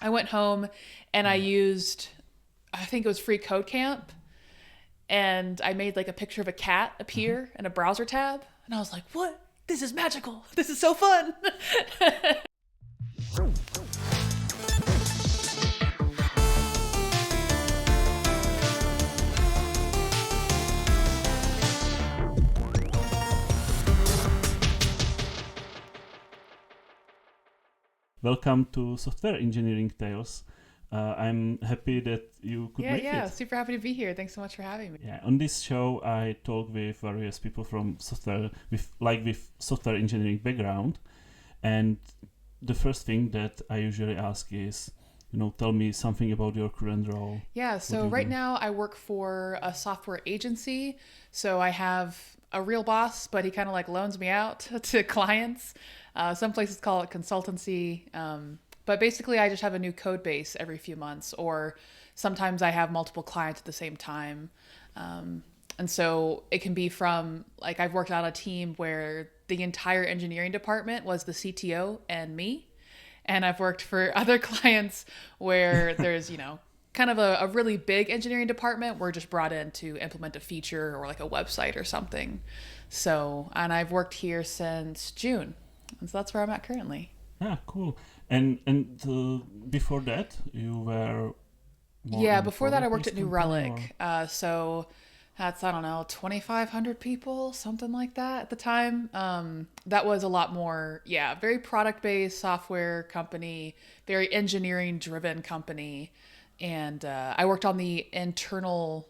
I went home and I used, I think it was Free Code Camp, and I made like a picture of a cat appear in a browser tab. And I was like, what? This is magical. This is so fun. Welcome to Software Engineering Tales. I'm happy that you could make Yeah, it. super happy to be here. Thanks so much for having me. Yeah, on this show I talk with various people from software, with software engineering background, and the first thing that I usually ask is, tell me something about your current role. Yeah, so right now I work for a software agency. So I have a real boss, but he kind of like loans me out to clients. Some places call it consultancy. But basically, I just have a new code base every few months, or sometimes I have multiple clients at the same time. And so it can be from, like, I've worked on a team where the entire engineering department was the CTO and me. And I've worked for other clients where there's, kind of a really big engineering department. We're just brought in to implement a feature or like a website or something. So, and I've worked here since June. And so that's where I'm at currently. Ah, cool. And before that, you were Before that I worked at New Relic. Or... So that's, I don't know, 2,500 people, something like that at the time. That was a lot more, very product-based software company, very engineering-driven company. And I worked on an internal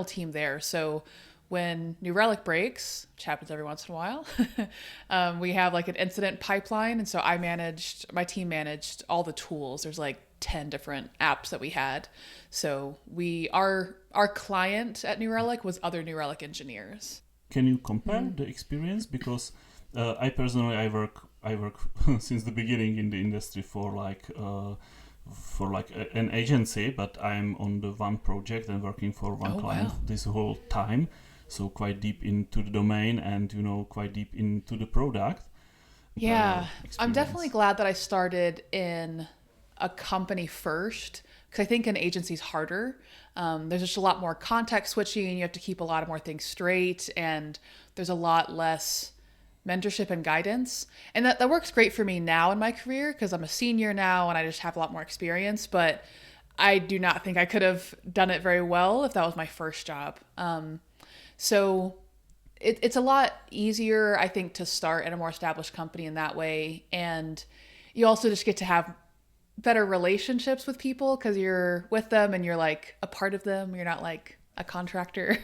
team there. So when New Relic breaks, which happens every once in a while, we have like an incident pipeline. And so my team managed all the tools. There's like 10 different apps that we had. So our client at New Relic was other New Relic engineers. Can you compare the experience? Because I personally, I work since the beginning in the industry for an agency, but I'm on the one project and working for one client this whole time. So quite deep into the domain and, quite deep into the product. Yeah, I'm definitely glad that I started in a company first, because I think an agency's harder. There's just a lot more context switching. You have to keep a lot of more things straight, and there's a lot less mentorship and guidance. And that works great for me now in my career because I'm a senior now and I just have a lot more experience. But I do not think I could have done it very well if that was my first job. So it's a lot easier, I think, to start at a more established company in that way. And you also just get to have better relationships with people because you're with them and you're like a part of them. You're not like a contractor.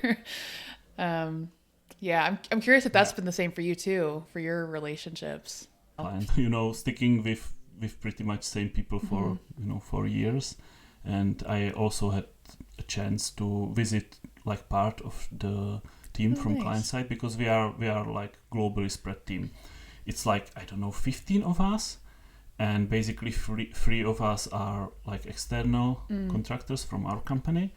I'm curious if that's been the same for you too, for your relationships. And, sticking with pretty much same people for, for years. And I also had a chance to visit like part of the team from client side, because we are like globally spread team. It's like, I don't know, 15 of us, and basically three of us are like external contractors from our company,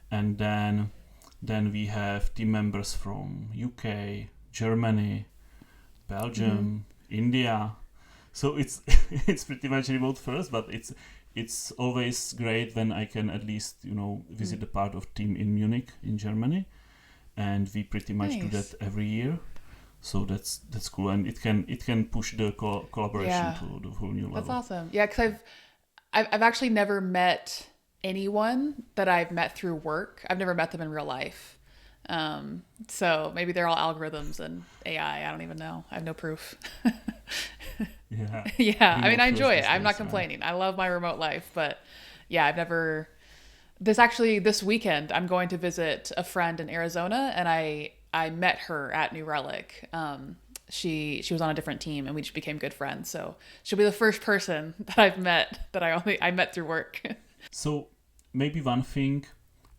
and then we have team members from UK, Germany, Belgium, India. So it's it's pretty much remote first, but it's always great when I can at least visit a part of team in Munich in Germany, and we pretty much do that every year. So that's cool, and it can push the collaboration to the whole new level. That's awesome. Yeah, because I've actually never met anyone that I've met through work. I've never met them in real life. So maybe they're all algorithms and AI. I don't even know. I have no proof. Yeah. I mean, I enjoy it. I'm not complaining. Right? I love my remote life, but I've never. This weekend, I'm going to visit a friend in Arizona, and I met her at New Relic. She was on a different team, and we just became good friends. So she'll be the first person that I've met that I met through work. So maybe one thing,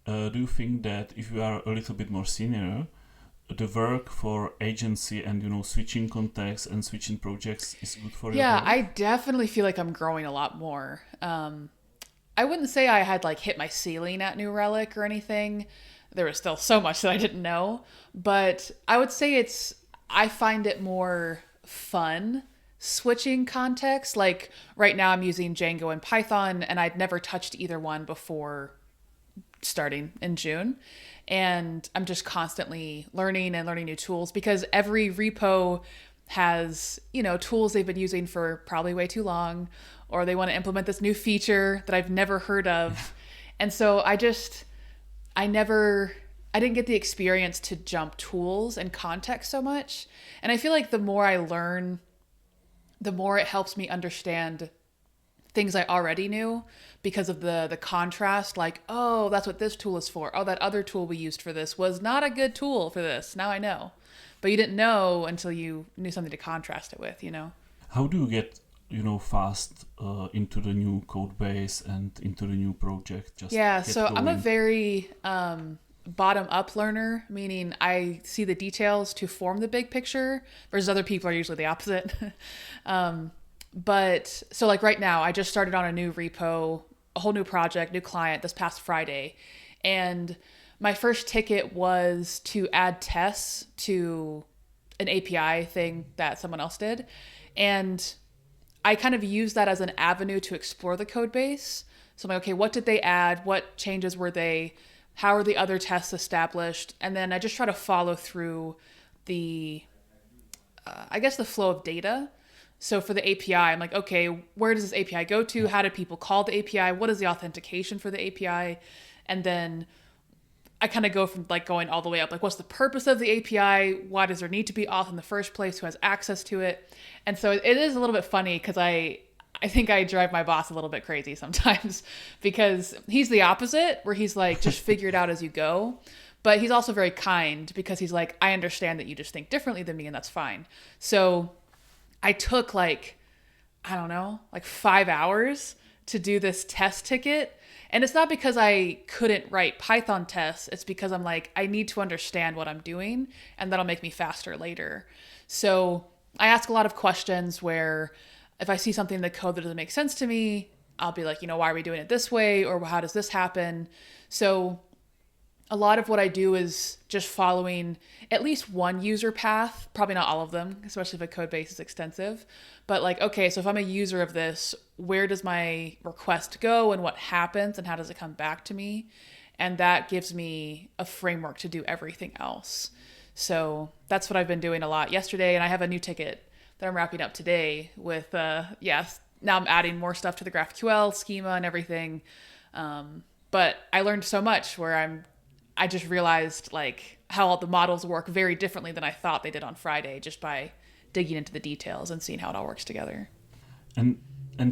do you think that if you are a little bit more senior, the work for agency and switching contexts and switching projects is good for you? Yeah, I definitely feel like I'm growing a lot more. I wouldn't say I had like hit my ceiling at New Relic or anything. There was still so much that I didn't know, but I would say I find it more fun switching context. Like right now I'm using Django and Python, and I'd never touched either one before starting in June. And I'm just constantly learning and learning new tools because every repo has, tools they've been using for probably way too long, or they want to implement this new feature that I've never heard of. And so I didn't get the experience to jump tools and context so much. And I feel like the more I learn, the more it helps me understand things I already knew because of the contrast. Like, oh, that's what this tool is for. Oh, that other tool we used for this was not a good tool for this. Now I know. But you didn't know until you knew something to contrast it with, How do you get, fast into the new code base and into the new project? So I'm a very bottom-up learner, meaning I see the details to form the big picture, versus other people are usually the opposite. But so like right now, I just started on a new repo, a whole new project, new client this past Friday. And my first ticket was to add tests to an API thing that someone else did. And I kind of used that as an avenue to explore the code base. So I'm like, okay, what did they add? What changes were they? How are the other tests established? And then I just try to follow through the flow of data. So for the API, I'm like, okay, where does this API go to? How do people call the API? What is the authentication for the API? And then I kind of go from like going all the way up. Like, what's the purpose of the API? Why does there need to be auth in the first place? Who has access to it? And so it is a little bit funny because I think I drive my boss a little bit crazy sometimes because he's the opposite, where he's like, just figure it out as you go. But he's also very kind because he's like, I understand that you just think differently than me, and that's fine. So I took like 5 hours to do this test ticket. And it's not because I couldn't write Python tests. It's because I'm like, I need to understand what I'm doing, and that'll make me faster later. So I ask a lot of questions where if I see something in the code that doesn't make sense to me, I'll be like, why are we doing it this way? Or how does this happen? So a lot of what I do is just following at least one user path, probably not all of them, especially if a code base is extensive. But like, okay, so if I'm a user of this, where does my request go and what happens and how does it come back to me? And that gives me a framework to do everything else. So that's what I've been doing a lot yesterday. And I have a new ticket that I'm wrapping up today with, now I'm adding more stuff to the GraphQL schema and everything. But I learned so much where I just realized like how all the models work very differently than I thought they did on Friday, just by digging into the details and seeing how it all works together. And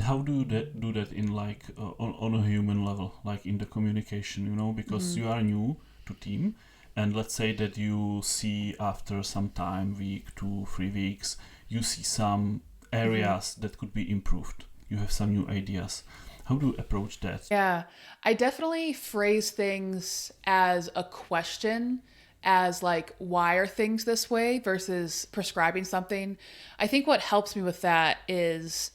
how do you do that in like on a human level, like in the communication, because you are new to team, and let's say that you see after some time, week, 2, 3 weeks, you see some areas that could be improved. You have some new ideas. How do you approach that? Yeah, I definitely phrase things as a question, as like, why are things this way versus prescribing something. I think what helps me with that is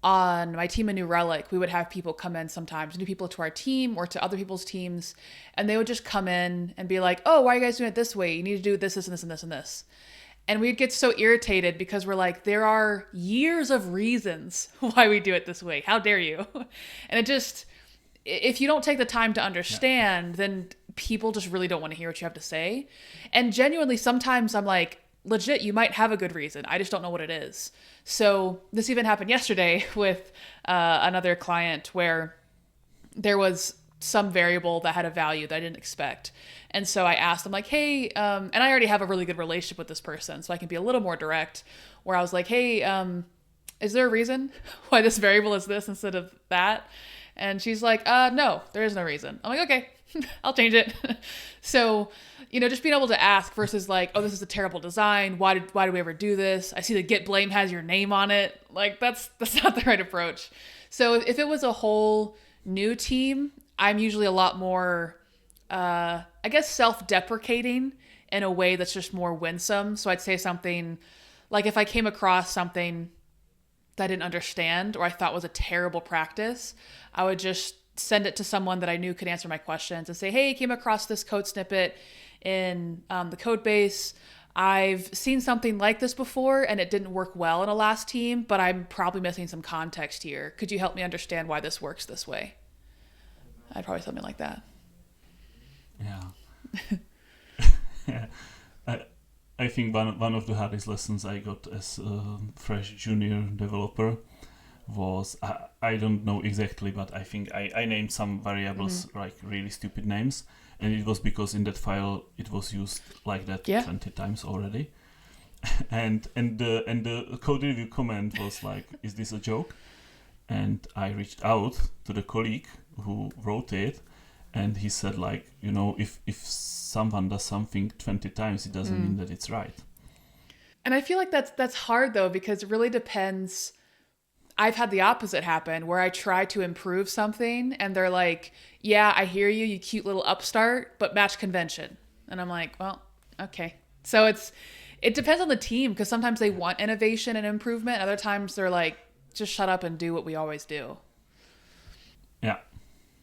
on my team in New Relic, we would have people come in sometimes, new people to our team or to other people's teams, and they would just come in and be like, oh, why are you guys doing it this way? You need to do this, this, and this, and this, and this. And we'd get so irritated because we're like, there are years of reasons why we do it this way. How dare you? And it just, if you don't take the time to understand, then people just really don't want to hear what you have to say. And genuinely, sometimes I'm like, legit, you might have a good reason. I just don't know what it is. So this even happened yesterday with another client where there was some variable that had a value that I didn't expect. And so I asked them like, hey, and I already have a really good relationship with this person, so I can be a little more direct, where I was like, hey, is there a reason why this variable is this instead of that? And she's like, no, there is no reason. I'm like, okay, I'll change it. So, just being able to ask versus like, oh, this is a terrible design. Why did we ever do this? I see the get blame has your name on it. Like that's not the right approach. So if it was a whole new team, I'm usually a lot more, self-deprecating in a way that's just more winsome. So I'd say something like, if I came across something that I didn't understand or I thought was a terrible practice, I would just send it to someone that I knew could answer my questions and say, hey, came across this code snippet in the code base. I've seen something like this before and it didn't work well in a last team, but I'm probably missing some context here. Could you help me understand why this works this way? I'd probably something like that. Yeah. I think one of the hardest lessons I got as a fresh junior developer was, I don't know exactly, but I think I named some variables like really stupid names, and it was because in that file it was used like that 20 times already. and the code review comment was like, is this a joke? And I reached out to the colleague who wrote it, and he said, like, if someone does something 20 times, it doesn't mean that it's right. And I feel like that's hard though, because it really depends. I've had the opposite happen where I try to improve something and they're like, yeah, I hear you, you cute little upstart, but match convention. And I'm like, well, okay. So it depends on the team, because sometimes they want innovation and improvement. Other times they're like, just shut up and do what we always do.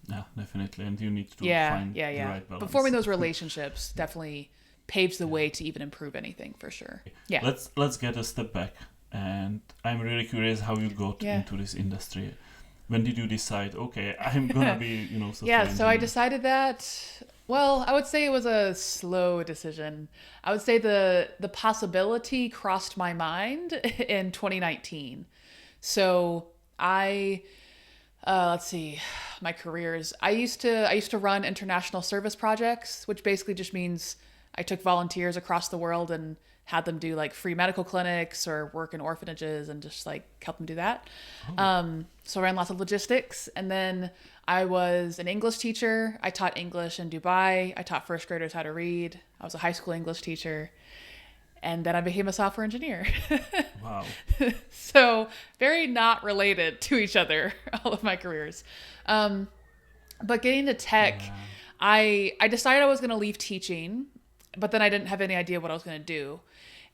Yeah, definitely. And you need to find the right balance. But forming those relationships definitely paves the way to even improve anything, for sure. Yeah. Let's get a step back. And I'm really curious how you got into this industry. When did you decide, okay, I'm going to be, software engineer? So I decided that, well, I would say it was a slow decision. I would say the possibility crossed my mind in 2019. So let's see, my careers. I used to run international service projects, which basically just means I took volunteers across the world and had them do like free medical clinics or work in orphanages and just like help them do that. So I ran lots of logistics. And then I was an English teacher. I taught English in Dubai. I taught first graders how to read. I was a high school English teacher. And then I became a software engineer. Wow. So very not related to each other, all of my careers. But getting to tech, I decided I was going to leave teaching, but then I didn't have any idea what I was going to do.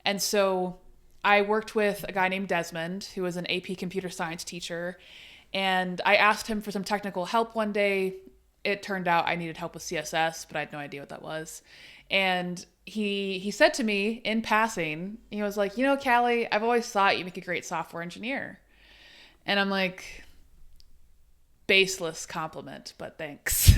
And so I worked with a guy named Desmond, who was an AP computer science teacher. And I asked him for some technical help one day. It turned out I needed help with CSS, but I had no idea what that was. And he said to me in passing, he was like, Callie, I've always thought you make a great software engineer. And I'm like, baseless compliment, but thanks.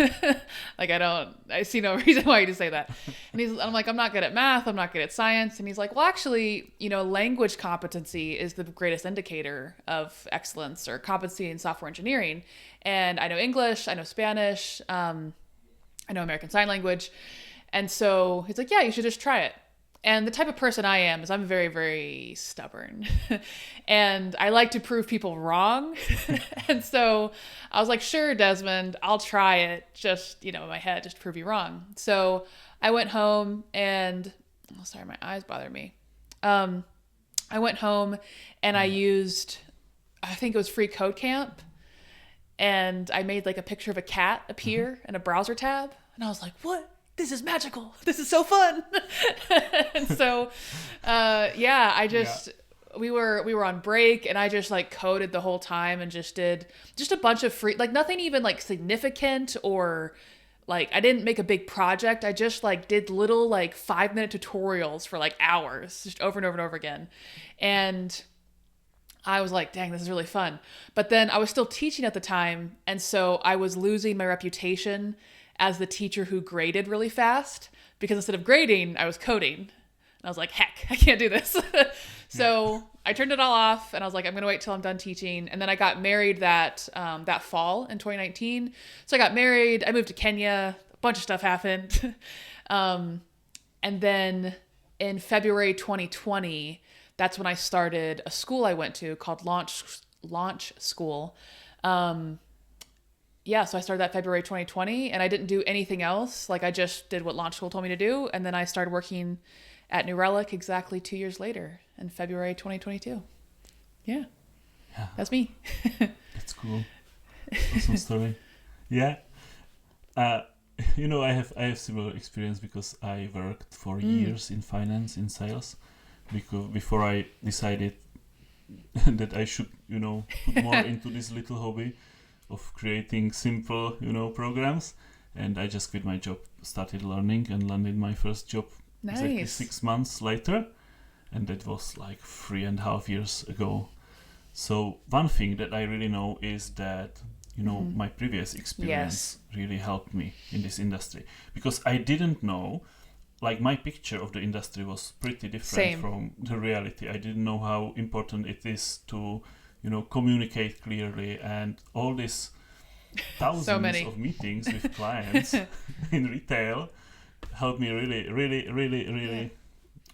Like, I see no reason why you to say that. And I'm like, I'm not good at math. I'm not good at science. And he's like, well, actually, language competency is the greatest indicator of excellence or competency in software engineering. And I know English, I know Spanish, I know American Sign Language. And so he's like, yeah, you should just try it. And the type of person I am is I'm very, very stubborn. And I like to prove people wrong. And so I was like, sure, Desmond, I'll try it. Just, in my head, just to prove you wrong. So I went home and, sorry, my eyes bother me. I went home and I used, I think it was Free Code Camp. And I made like a picture of a cat appear in a browser tab. And I was like, what? This is magical. This is so fun. And so, we were on break and I just like coded the whole time and just did just a bunch of free, like nothing even like significant or like I didn't make a big project. I just like did little like 5-minute tutorials for like hours, just over and over and over again. And I was like, dang, this is really fun. But then I was still teaching at the time. And so I was losing my reputation as the teacher who graded really fast, because instead of grading, I was coding. And I was like, heck, I can't do this. So I turned it all off and I was like, I'm going to wait till I'm done teaching. And then I got married that fall in 2019. So I got married, I moved to Kenya, a bunch of stuff happened. And then in February 2020, that's when I started a school I went to called Launch School. So I started that February 2020 and I didn't do anything else. Like I just did what Launch School told me to do. And then I started working at New Relic exactly 2 years later in February 2022. Yeah. That's me. That's cool. Awesome story. Yeah. I have similar experience because I worked for years in finance, in sales, because before I decided that I should, put more into this little hobby of creating simple, programs. And I just quit my job, started learning and landed my first job exactly 6 months later, and that was like 3.5 years ago. So one thing that I really know is that, you know, my previous experience really helped me in this industry, because I didn't know, like my picture of the industry was pretty different from the reality. I didn't know how important it is to, you know, communicate clearly, and all this thousands of meetings with clients in retail helped me really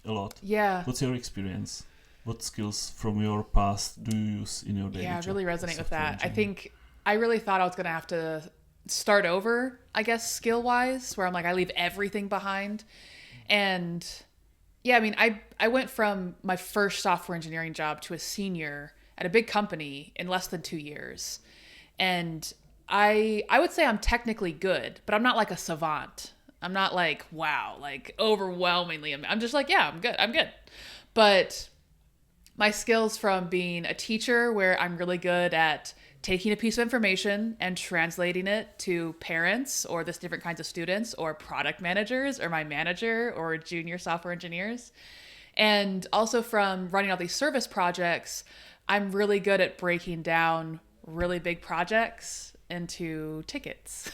a lot. Yeah. What's your experience? What skills from your past do you use in your daily job? Yeah, I really resonate with that. I think I really thought I was going to have to start over, I guess, skill-wise, where I'm like, I leave everything behind. And yeah, I mean, I went from my first software engineering job to a senior at a big company in less than 2 years. And I would say I'm technically good, but I'm not like a savant. I'm not like, wow, like overwhelmingly. I'm just like, yeah, I'm good. But my skills from being a teacher, where I'm really good at taking a piece of information and translating it to parents or this different kinds of students or product managers or my manager or junior software engineers. And also from running all these service projects, I'm really good at breaking down really big projects into tickets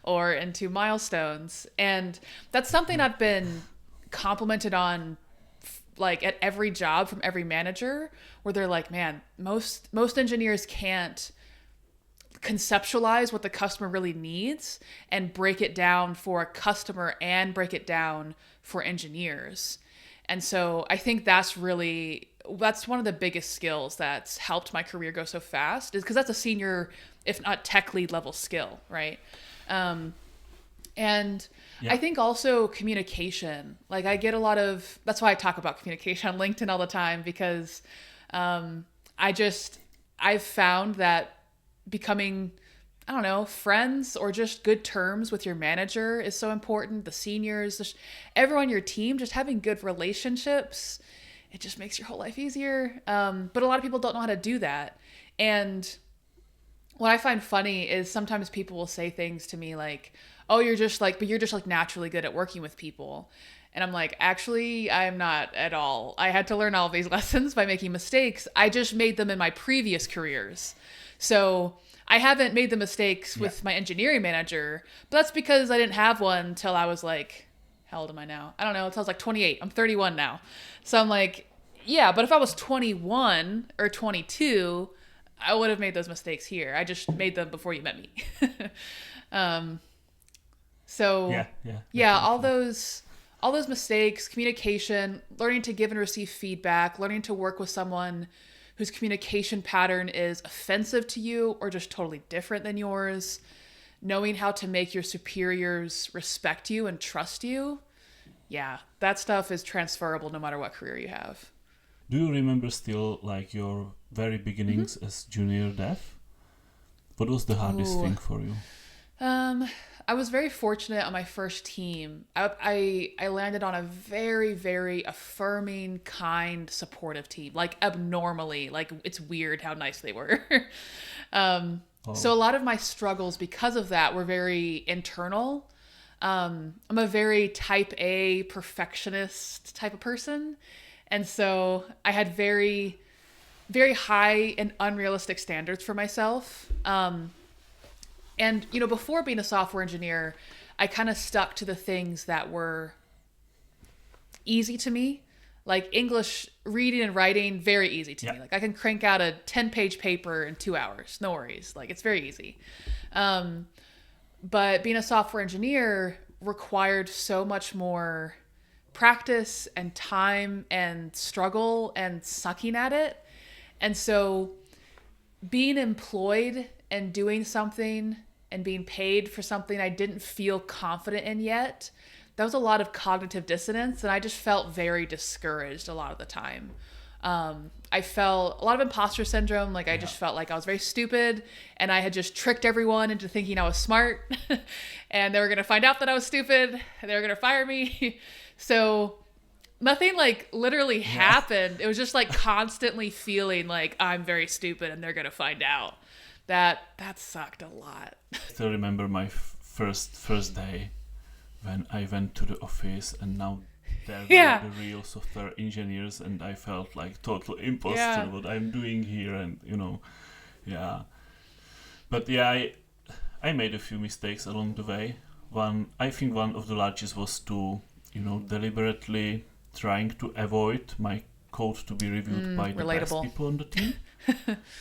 or into milestones. And that's something I've been complimented on, like at every job from every manager, where they're like, man, most engineers can't conceptualize what the customer really needs and break it down for a customer and break it down for engineers. And so I think that's one of the biggest skills that's helped my career go so fast, is because that's a senior, if not tech lead level skill, right? And I think also communication. Like I get that's why I talk about communication on LinkedIn all the time, because I've found that becoming, I don't know, friends or just good terms with your manager is so important. The seniors, just everyone on your team, just having good relationships, it just makes your whole life easier. But a lot of people don't know how to do that. And what I find funny is sometimes people will say things to me like, oh, you're just like naturally good at working with people. And I'm like, actually, I'm not at all. I had to learn all of these lessons by making mistakes. I just made them in my previous careers. So I haven't made the mistakes with my engineering manager, but that's because I didn't have one till I was like, how old am I now? I don't know. Until I was like 28. I'm 31 now. So I'm like, yeah, but if I was 21 or 22, I would have made those mistakes here. I just made them before you met me. All those mistakes, communication, learning to give and receive feedback, learning to work with someone whose communication pattern is offensive to you or just totally different than yours, knowing how to make your superiors respect you and trust you. Yeah, that stuff is transferable no matter what career you have. Do you remember still like your very beginnings as junior dev? What was the hardest thing for you? I was very fortunate on my first team. I landed on a very, very affirming, kind, supportive team. Like abnormally, like it's weird how nice they were. So a lot of my struggles because of that were very internal. I'm a very type A perfectionist type of person. And so I had very, very high and unrealistic standards for myself. And, you know, before being a software engineer, I kind of stuck to the things that were easy to me. Like English reading and writing, very easy to me. Like I can crank out a 10-page paper in 2 hours. No worries. Like it's very easy. But being a software engineer required so much more practice and time and struggle and sucking at it. And so being employed and doing something and being paid for something I didn't feel confident in yet, that was a lot of cognitive dissonance, and I just felt very discouraged a lot of the time. I felt a lot of imposter syndrome. Like I just felt like I was very stupid and I had just tricked everyone into thinking I was smart and they were going to find out that I was stupid and they were going to fire me. So nothing like literally happened. It was just like constantly feeling like I'm very stupid and they're going to find out. That sucked a lot. I still remember my first day when I went to the office, and now they're Yeah. the real software engineers, and I felt like total imposter Yeah. what I'm doing here, and yeah. But yeah, I made a few mistakes along the way. I think one of the largest was to, deliberately trying to avoid my code to be reviewed by the best relatable. people on the team,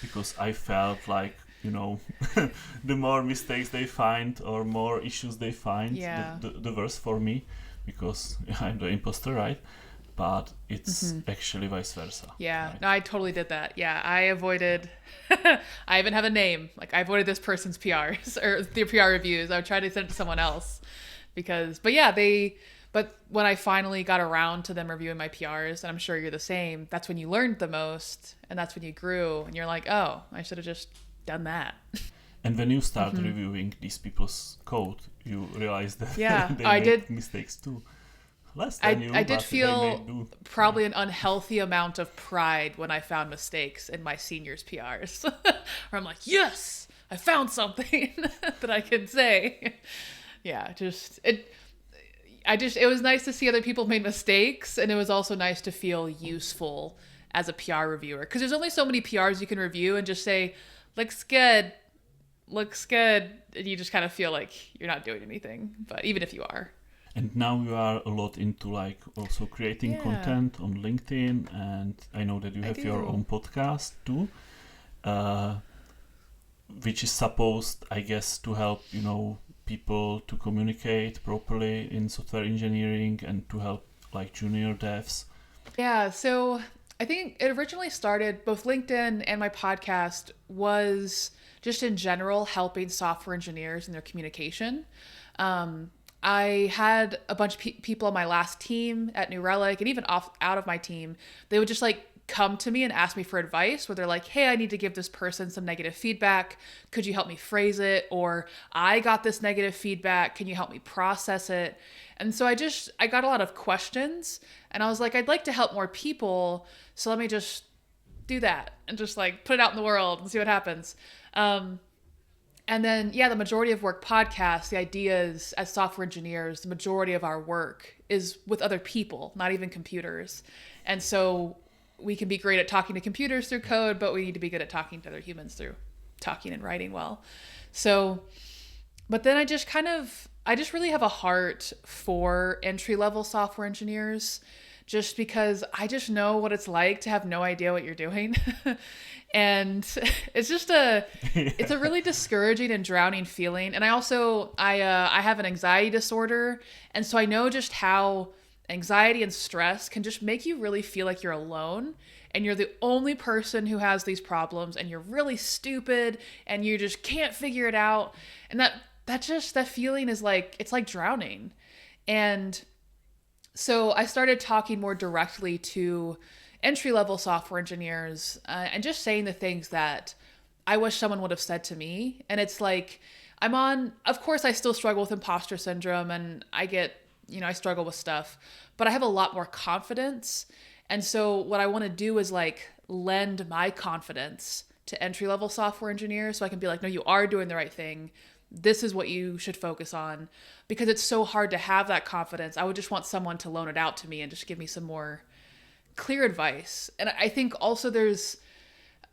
because I felt like, the more mistakes they find or more issues they find, Yeah. the worse for me, because I'm the imposter, right? But it's actually vice versa. Yeah, right? no, I totally did that. Yeah, I avoided, I even have a name. Like, I avoided this person's PRs or their PR reviews. I would try to send it to someone else but when I finally got around to them reviewing my PRs, and I'm sure you're the same, that's when you learned the most, and that's when you grew, and you're like, oh, I should have just done that. And when you start reviewing these people's code, you realize that they I make did. mistakes too. Less than you, I did but feel they may do. probably an unhealthy amount of pride when I found mistakes in my seniors' PRs. Where I'm like, yes, I found something that I can say. Yeah, it was nice to see other people made mistakes, and it was also nice to feel useful as a PR reviewer, because there's only so many PRs you can review and just say, looks good, and you just kind of feel like you're not doing anything, but even if you are. And now you are a lot into like also creating content on LinkedIn, and I know that you have your own podcast too, which is supposed, I guess, to help people to communicate properly in software engineering and to help like junior devs. Yeah, so I think it originally started, both LinkedIn and my podcast was just in general helping software engineers in their communication. I had a bunch of people on my last team at New Relic, and even out of my team, they would just like come to me and ask me for advice, where they're like, hey, I need to give this person some negative feedback. Could you help me phrase it? Or I got this negative feedback. Can you help me process it? And so I got a lot of questions, and I was like, I'd like to help more people. So let me just do that and just like put it out in the world and see what happens. And then, the majority of work podcasts, the idea is as software engineers, the majority of our work is with other people, not even computers. And so we can be great at talking to computers through code, but we need to be good at talking to other humans through talking and writing well. So, but then I just really have a heart for entry-level software engineers, just because I just know what it's like to have no idea what you're doing. And it's just it's a really discouraging and drowning feeling. And I also, I have an anxiety disorder. And so I know just how anxiety and stress can just make you really feel like you're alone, and you're the only person who has these problems, and you're really stupid and you just can't figure it out. And that feeling is like, it's like drowning. And so I started talking more directly to entry-level software engineers, and just saying the things that I wish someone would have said to me. And it's like, of course I still struggle with imposter syndrome, and I struggle with stuff, but I have a lot more confidence. And so what I want to do is like lend my confidence to entry-level software engineers, so I can be like, no, you are doing the right thing. This is what you should focus on, because it's so hard to have that confidence. I would just want someone to loan it out to me and just give me some more clear advice. And I think also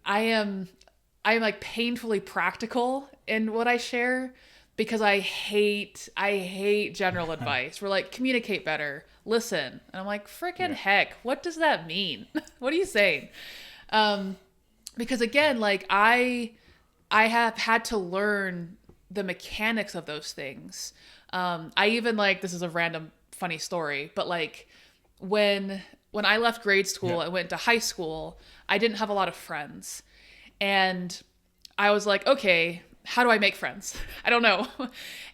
I am like painfully practical in what I share, because I hate general advice. We're like, communicate better, listen. And I'm like, freaking heck, what does that mean? What are you saying? Because again, like I have had to learn the mechanics of those things. I even this is a random funny story, but like when I left grade school and went to high school, I didn't have a lot of friends. And I was like, okay, how do I make friends? I don't know.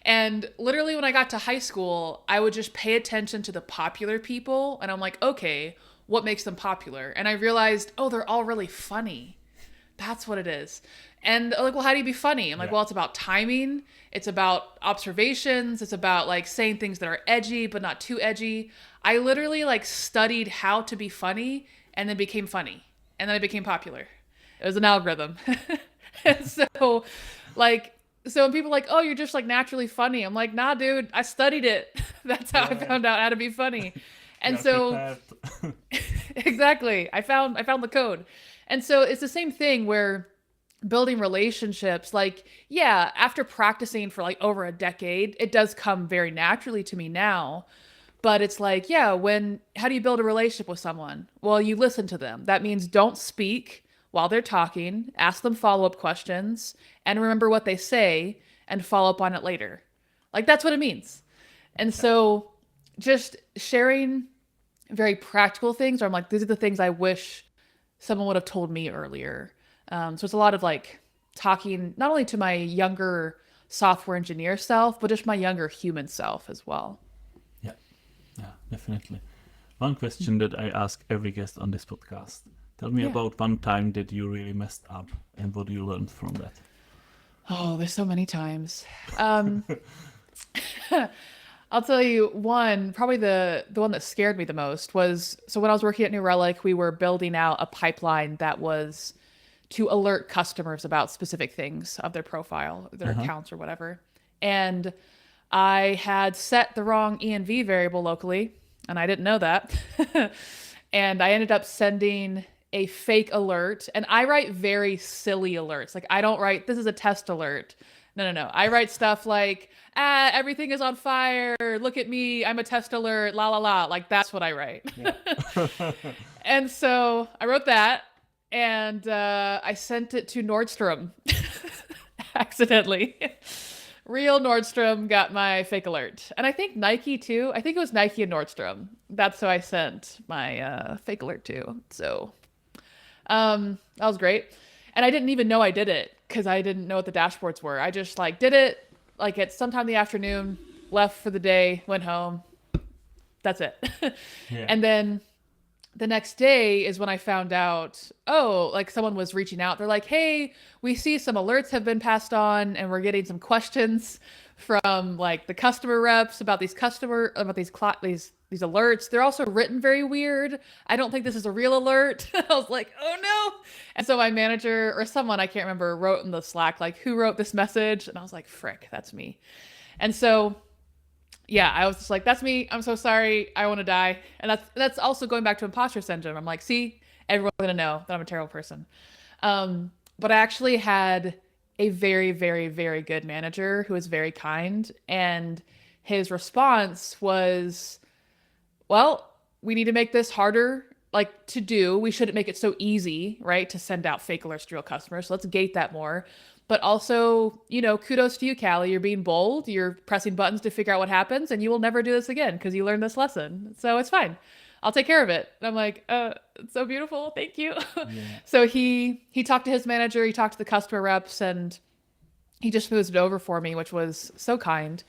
And literally when I got to high school, I would just pay attention to the popular people. And I'm like, okay, what makes them popular? And I realized, oh, they're all really funny. That's what it is. And like, well, how do you be funny? I'm like, well, it's about timing. It's about observations. It's about like saying things that are edgy, but not too edgy. I literally like studied how to be funny, and then became funny. And then I became popular. It was an algorithm. And so when people are like, oh, you're just like naturally funny, I'm like, nah, dude, I studied it. That's how I found out how to be funny. And so exactly, I found the code. And so it's the same thing where building relationships, like, yeah, after practicing for like over a decade, it does come very naturally to me now. But it's like, yeah, how do you build a relationship with someone? Well, you listen to them. That means don't speak while they're talking, ask them follow-up questions, and remember what they say and follow up on it later. Like, that's what it means. And so just sharing very practical things, or I'm like, these are the things I wish someone would have told me earlier. So it's a lot of like talking not only to my younger software engineer self, but just my younger human self as well. Yeah, definitely. One question that I ask every guest on this podcast. Tell me about one time that you really messed up and what you learned from that. Oh, there's so many times. I'll tell you one, probably the one that scared me the most was, so when I was working at New Relic, we were building out a pipeline that was to alert customers about specific things of their profile, their accounts or whatever. And I had set the wrong env variable locally, and I didn't know that. And I ended up sending a fake alert. And I write very silly alerts. Like, I don't write, this is a test alert. No. I write stuff like, everything is on fire. Look at me. I'm a test alert. La, la, la. Like, that's what I write. Yeah. And so I wrote that, and I sent it to Nordstrom accidentally. Real Nordstrom got my fake alert. And I think Nike too. I think it was Nike and Nordstrom. That's who I sent my fake alert to. So that was great. And I didn't even know I did it because I didn't know what the dashboards were. I just like did it like at sometime in the afternoon, left for the day, went home. That's it. Yeah. And then the next day is when I found out, oh, like someone was reaching out. They're like, hey, we see some alerts have been passed on and we're getting some questions from like the customer reps about these alerts. They're also written very weird. I don't think this is a real alert. I was like, oh no. And so my manager or someone, I can't remember, wrote in the Slack, like, who wrote this message? And I was like, frick, that's me. And so yeah, I was just like, that's me. I'm so sorry. I want to die. And that's also going back to imposter syndrome. I'm like, see, everyone's going to know that I'm a terrible person. But I actually had a very, very, very good manager who was very kind. And his response was, well, we need to make this harder, like to do. We shouldn't make it so easy, right, to send out fake alerts to real customers. So let's gate that more. But also, kudos to you, Callie. You're being bold. You're pressing buttons to figure out what happens, and you will never do this again because you learned this lesson. So it's fine. I'll take care of it. And I'm like, it's so beautiful. Thank you. Yeah. So he talked to his manager. He talked to the customer reps, and he just smoothed it over for me, which was so kind.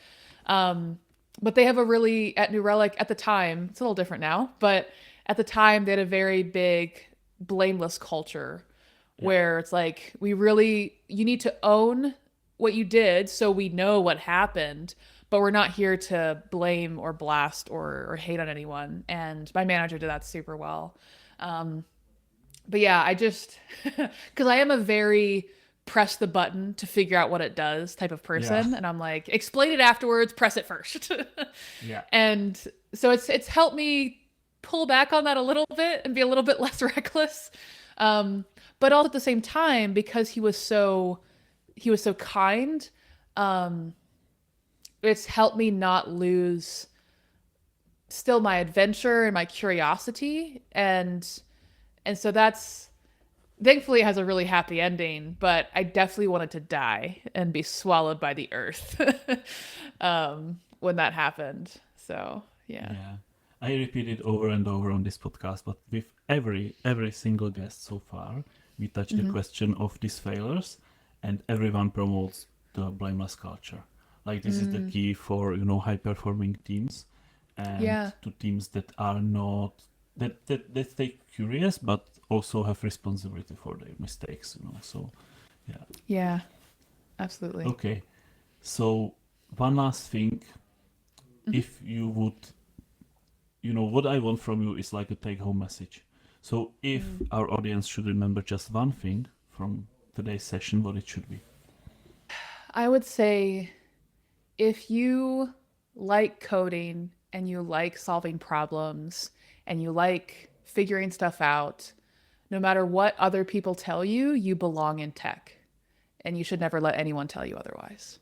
But they have at New Relic at the time, it's a little different now, but at the time they had a very big blameless culture. Yeah. Where it's like, you need to own what you did so we know what happened, but we're not here to blame or blast or hate on anyone. And my manager did that super well. But yeah, I just, because I am a very press the button to figure out what it does type of person. Yeah. And I'm like, explain it afterwards, press it first. Yeah. And so it's helped me pull back on that a little bit and be a little bit less reckless. But all at the same time, because he was so kind, it's helped me not lose still my adventure and my curiosity. And so that's, thankfully it has a really happy ending, but I definitely wanted to die and be swallowed by the earth when that happened. So, yeah. I repeat it over and over on this podcast, but with every single guest so far, we touch the question of these failures, and everyone promotes the blameless culture. Like, this is the key for, high-performing teams and to teams that are not, that stay curious, but also have responsibility for their mistakes, So, yeah. Yeah, absolutely. Okay. So, one last thing. If you would, what I want from you is like a take-home message. So if our audience should remember just one thing from today's session, what it should be? I would say if you like coding and you like solving problems and you like figuring stuff out, no matter what other people tell you, you belong in tech. And you should never let anyone tell you otherwise.